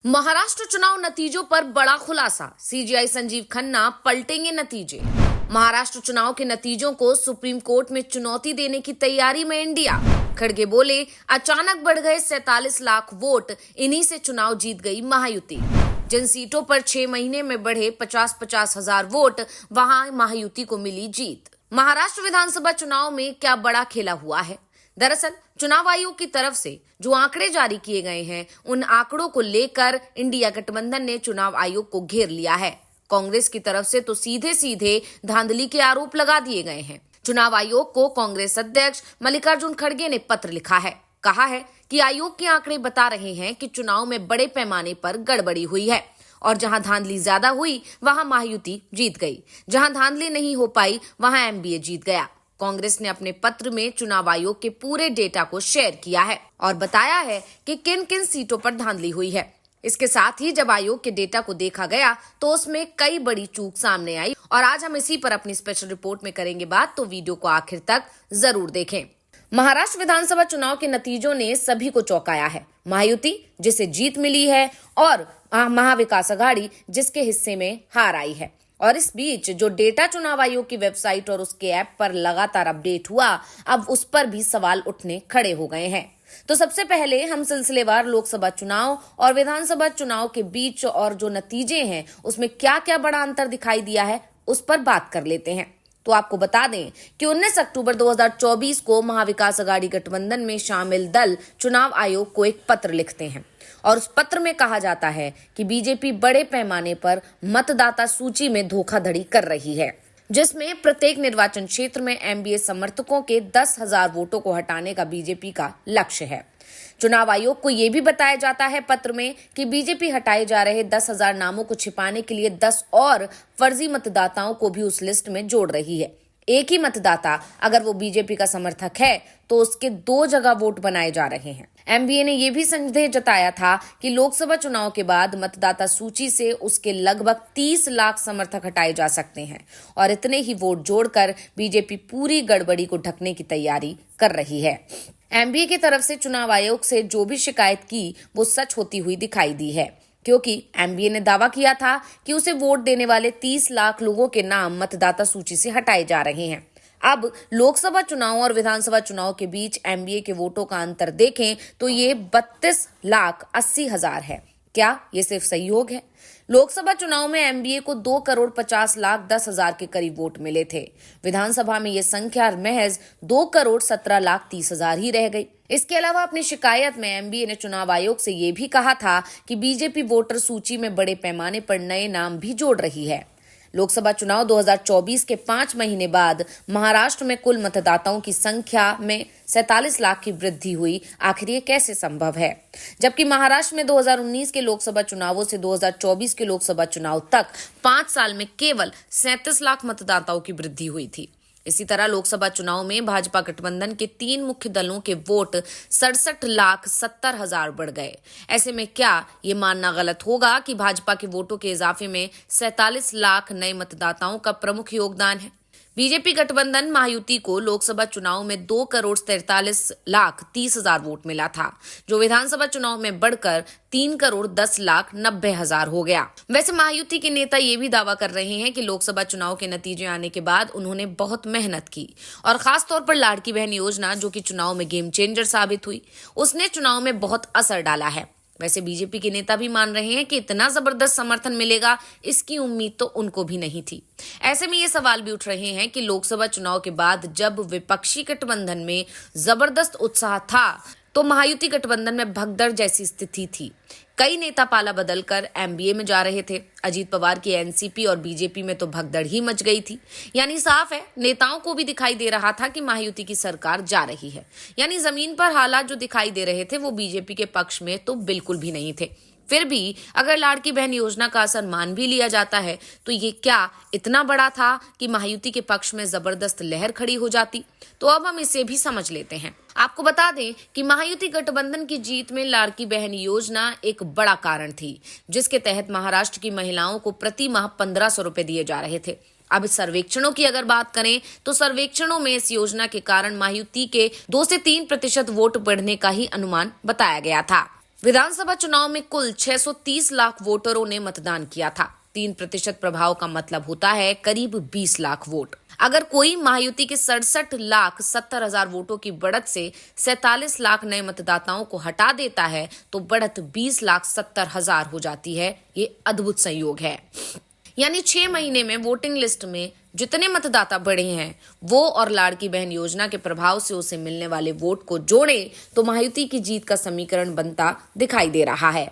महाराष्ट्र चुनाव नतीजों पर बड़ा खुलासा। सीजीआई संजीव खन्ना पलटेंगे नतीजे। महाराष्ट्र चुनाव के नतीजों को सुप्रीम कोर्ट में चुनौती देने की तैयारी में इंडिया। खड़गे बोले, अचानक बढ़ गए 47 लाख वोट, इन्हीं से चुनाव जीत गई महायुति। जिन सीटों पर 6 महीने में बढ़े 50-50 हजार वोट, वहां महायुति को मिली जीत। महाराष्ट्र विधानसभा चुनाव में क्या बड़ा खेला हुआ है? दरअसल चुनाव आयोग की तरफ से जो आंकड़े जारी किए गए हैं, उन आंकड़ों को लेकर इंडिया गठबंधन ने चुनाव आयोग को घेर लिया है। कांग्रेस की तरफ से तो सीधे सीधे धांधली के आरोप लगा दिए गए हैं। चुनाव आयोग को कांग्रेस अध्यक्ष मल्लिकार्जुन खड़गे ने पत्र लिखा है। कहा है कि आयोग के आंकड़े बता रहे हैं कि चुनाव में बड़े पैमाने पर गड़बड़ी हुई है और जहां धांधली ज्यादा हुई वहां महायुति जीत गई, जहां धांधली नहीं हो पाई वहां एमबीए जीत गया। कांग्रेस ने अपने पत्र में चुनाव आयोग के पूरे डेटा को शेयर किया है और बताया है कि किन किन सीटों पर धांधली हुई है। इसके साथ ही जब आयोग के डेटा को देखा गया तो उसमें कई बड़ी चूक सामने आई और आज हम इसी पर अपनी स्पेशल रिपोर्ट में करेंगे बात, तो वीडियो को आखिर तक जरूर देखें। महाराष्ट्र विधानसभा चुनाव के नतीजों ने सभी को चौंकाया है। महायुति जिसे जीत मिली है और महाविकास अघाड़ी जिसके हिस्से में हार आई है। और इस बीच जो डेटा चुनाव आयोग की वेबसाइट और उसके ऐप पर लगातार अपडेट हुआ, अब उस पर भी सवाल उठने खड़े हो गए हैं। तो सबसे पहले हम सिलसिलेवार लोकसभा चुनाव और विधानसभा चुनाव के बीच और जो नतीजे हैं उसमें क्या क्या बड़ा अंतर दिखाई दिया है उस पर बात कर लेते हैं। तो आपको बता दें कि 19 अक्टूबर 2024 को महाविकास अघाड़ी गठबंधन में शामिल दल चुनाव आयोग को एक पत्र लिखते हैं और उस पत्र में कहा जाता है कि बीजेपी बड़े पैमाने पर मतदाता सूची में धोखाधड़ी कर रही है, जिसमें प्रत्येक निर्वाचन क्षेत्र में एमबीए समर्थकों के 10,000 वोटों को हटाने का बीजेपी का लक्ष्य है। चुनाव आयोग को यह भी बताया जाता है पत्र में कि बीजेपी हटाए जा रहे 10,000 नामों को छिपाने के लिए 10 और फर्जी मतदाताओं को भी उस लिस्ट में जोड़ रही है। एक ही मतदाता अगर वो बीजेपी का समर्थक है तो उसके 2 जगह वोट बनाए जा रहे हैं। एमबीए ने यह भी संदेह जताया था कि लोकसभा चुनाव के बाद मतदाता सूची से उसके लगभग 30 लाख समर्थक हटाए जा सकते हैं और इतने ही वोट जोड़कर बीजेपी पूरी गड़बड़ी को ढकने की तैयारी कर रही है। एमबीए की तरफ से चुनाव आयोग से जो भी शिकायत की वो सच होती हुई दिखाई दी है, क्योंकि एमबीए ने दावा किया था कि उसे वोट देने वाले 30 लाख लोगों के नाम मतदाता सूची से हटाए जा रहे हैं। अब लोकसभा चुनाव और विधानसभा चुनाव के बीच एमबीए के वोटों का अंतर देखें तो ये 32,80,000 है। क्या ये सिर्फ सहयोग है? लोकसभा चुनाव में एमबीए को 2,50,10,000 के करीब वोट मिले थे। विधानसभा में ये संख्या महज 2,17,30,000 ही रह गई। इसके अलावा अपनी शिकायत में एमबीए ने चुनाव आयोग से ये भी कहा था कि बीजेपी वोटर सूची में बड़े पैमाने पर नए नाम भी जोड़ रही है। लोकसभा चुनाव 2024 के 5 महीने बाद महाराष्ट्र में कुल मतदाताओं की संख्या में 47 लाख की वृद्धि हुई। आखिर ये कैसे संभव है, जबकि महाराष्ट्र में 2019 के लोकसभा चुनावों से 2024 के लोकसभा चुनाव तक 5 साल में केवल 37 लाख मतदाताओं की वृद्धि हुई थी। इसी तरह लोकसभा चुनाव में भाजपा गठबंधन के 3 मुख्य दलों के वोट 67,70,000 बढ़ गए। ऐसे में क्या ये मानना गलत होगा कि भाजपा के वोटों के इजाफे में 47 लाख नए मतदाताओं का प्रमुख योगदान है? बीजेपी गठबंधन महायुति को लोकसभा चुनाव में 2,43,30,000 वोट मिला था, जो विधानसभा चुनाव में बढ़कर 3,10,90,000 हो गया। वैसे महायुति के नेता ये भी दावा कर रहे हैं कि लोकसभा चुनाव के नतीजे आने के बाद उन्होंने बहुत मेहनत की और खास तौर पर लाड़की बहन योजना, जो कि चुनाव में गेम चेंजर साबित हुई, उसने चुनाव में बहुत असर डाला है। वैसे बीजेपी के नेता भी मान रहे हैं कि इतना जबरदस्त समर्थन मिलेगा, इसकी उम्मीद तो उनको भी नहीं थी। ऐसे में ये सवाल भी उठ रहे हैं कि लोकसभा चुनाव के बाद जब विपक्षी गठबंधन में जबरदस्त उत्साह था तो महायुति गठबंधन में भगदड़ जैसी स्थिति थी। कई नेता पाला बदलकर एमबीए में जा रहे थे। अजीत पवार की एनसीपी और बीजेपी में तो भगदड़ ही मच गई थी। यानी साफ है, नेताओं को भी दिखाई दे रहा था कि महायुति की सरकार जा रही है। यानी जमीन पर हालात जो दिखाई दे रहे थे वो बीजेपी के पक्ष में तो बिल्कुल भी नहीं थे। फिर भी अगर लाड़की बहन योजना का असर मान भी लिया जाता है तो ये क्या इतना बड़ा था कि महायुति के पक्ष में जबरदस्त लहर खड़ी हो जाती? तो अब हम इसे भी समझ लेते हैं। आपको बता दें कि महायुति गठबंधन की जीत में लाड़की बहन योजना एक बड़ा कारण थी, जिसके तहत महाराष्ट्र की महिलाओं को प्रति माह 1,500 रुपए दिए जा रहे थे। अब सर्वेक्षणों की अगर बात करें तो सर्वेक्षणों में इस योजना के कारण महायुति के 2 से 3% वोट बढ़ने का ही अनुमान बताया गया था। विधानसभा चुनाव में कुल 630 लाख वोटरों ने मतदान किया था। 3% प्रभाव का मतलब होता है करीब 20 लाख वोट। अगर कोई महायुति के 67,70,000 वोटों की बढ़त से 47 लाख नए मतदाताओं को हटा देता है तो बढ़त 20,70,000 हो जाती है। ये अद्भुत संयोग है। यानी 6 महीने में वोटिंग लिस्ट में जितने मतदाता बढ़े हैं वो और लाड़की बहन योजना के प्रभाव से उसे मिलने वाले वोट को जोड़े तो महायुति की जीत का समीकरण बनता दिखाई दे रहा है।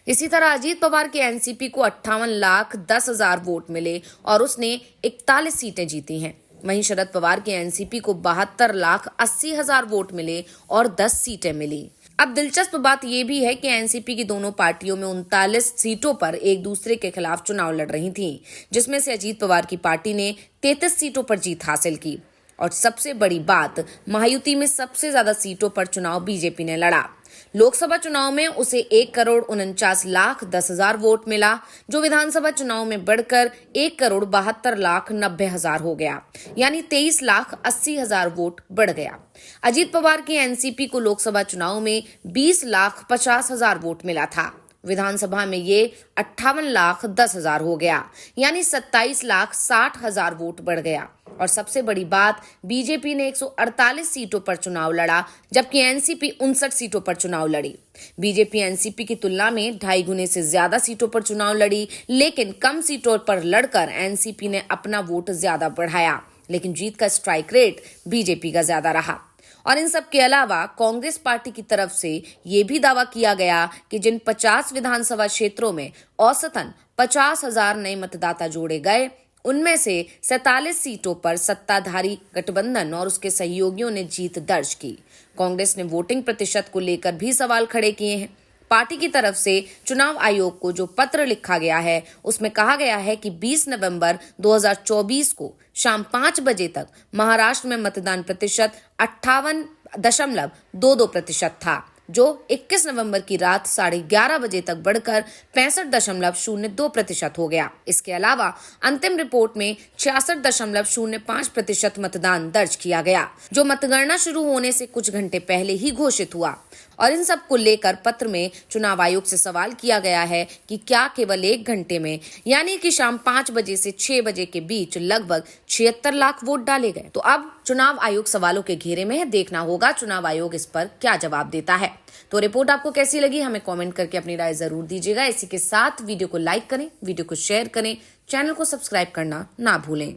इसी तरह अजीत पवार के एनसीपी को 58,10,000 वोट मिले और उसने 41 सीटें जीती हैं। वहीं शरद पवार के एनसीपी को 72,80,000 वोट मिले और 10 सीटें मिली। अब दिलचस्प बात यह भी है कि एनसीपी की दोनों पार्टियों में 39 सीटों पर एक दूसरे के खिलाफ चुनाव लड़ रही थीं, जिसमें से अजीत पवार की पार्टी ने 33 सीटों पर जीत हासिल की और सबसे बड़ी बात, महायुति में सबसे ज्यादा सीटों पर चुनाव बीजेपी ने लड़ा। लोकसभा चुनाव में उसे 1,49,10,000 वोट मिला, जो विधानसभा चुनाव में बढ़कर 1,72,90,000 हो गया, यानी 23,80,000 वोट बढ़ गया। अजीत पवार की एनसीपी को लोकसभा चुनाव में 20,50,000 वोट मिला था। विधानसभा में ये 58,10,000 हो गया, यानी 27,60,000 वोट बढ़ गया। और सबसे बड़ी बात, बीजेपी ने 148 सीटों पर चुनाव लड़ा, जबकि एनसीपी 59 सीटों पर चुनाव लड़ी। बीजेपी एनसीपी की तुलना में 2.5 गुने से ज्यादा सीटों पर चुनाव लड़ी, लेकिन कम सीटों पर लड़कर एनसीपी ने अपना वोट ज्यादा बढ़ाया, लेकिन जीत का स्ट्राइक रेट बीजेपी का ज्यादा रहा। और इन सब के अलावा कांग्रेस पार्टी की तरफ से ये भी दावा किया गया कि जिन 50 विधानसभा क्षेत्रों में औसतन 50,000 नए मतदाता जोड़े गए, उनमें से 47 सीटों पर सत्ताधारी गठबंधन और उसके सहयोगियों ने जीत दर्ज की। कांग्रेस ने वोटिंग प्रतिशत को लेकर भी सवाल खड़े किए हैं। पार्टी की तरफ से चुनाव आयोग को जो पत्र लिखा गया है, उसमें कहा गया है कि 20 नवंबर 2024 को शाम 5 बजे तक महाराष्ट्र में मतदान प्रतिशत 58.22% था, जो 21 नवंबर की रात 11:30 बजे तक बढ़कर 65.02% हो गया। इसके अलावा अंतिम रिपोर्ट में 66.05% मतदान दर्ज किया गया, जो मतगणना शुरू होने से कुछ घंटे पहले ही घोषित हुआ। और इन सब को लेकर पत्र में चुनाव आयोग से सवाल किया गया है कि क्या केवल 1 घंटे में, यानी कि शाम 5 बजे से 6 बजे के बीच लगभग 76 लाख वोट डाले गए। तो अब चुनाव आयोग सवालों के घेरे में है, देखना होगा चुनाव आयोग इस पर क्या जवाब देता है। तो रिपोर्ट आपको कैसी लगी, हमें कमेंट करके अपनी राय जरूर दीजिएगा। इसी के साथ वीडियो को लाइक करें, वीडियो को शेयर करें, चैनल को सब्सक्राइब करना ना भूलें।